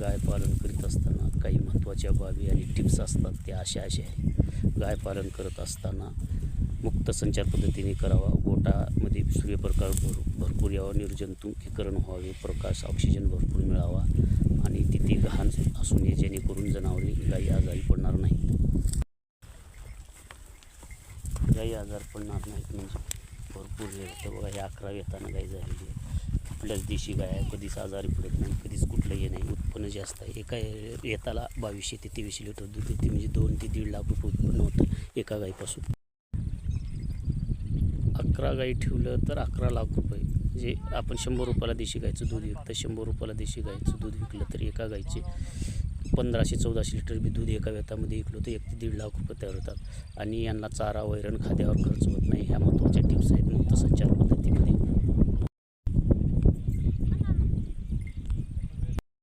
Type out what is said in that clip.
गाय पालन करीत असताना काही महत्त्वाच्या बाबी आणि टिप्स असतात, त्या अशा आहे. गाय पालन करत असताना मुक्त संचार पद्धतीने करावा. गोठामध्ये सूर्यप्रकाश भरपूर यावा, निर्जंतुकीकरण व्हावे, प्रकाश ऑक्सिजन भरपूर मिळावा आणि तिथे घाण असू नये, जेणेकरून जनावरे गायी आजारी पडणार नाहीत. गायी आजार पडणार नाहीत म्हणजे भरपूर तर बघा, हे 11 येताना गाय झालेली आहे. आपल्याच देशी गाय आहे, कधीच आजारी पडत नाही, कधीच कुठलंही नाही. उत्पन्न जास्त आहे. एका येताला 2200 ते 2300 लिटर दूध देते, म्हणजे 2 ते 1.5 लाख रुपये उत्पन्न होतं एका गायीपासून. 11 गायी ठेवलं तर 11 लाख रुपये. म्हणजे आपण 100 रुपयाला देशी गायचं दूध विकतं, 100 रुपयाला देशी गायचं दूध विकलं तर एका गायचे 1500-1400 लिटर बी दूध एका वेतामध्ये विकलं तर 1 ते 1.5 लाख रुपये तयार होतात. आणि यांना चारा, वैरण, खाद्यावर खर्च होत नाही. ह्या महत्त्वाच्या टिप्स आहेत मुक्त संचार पद्धतीमध्ये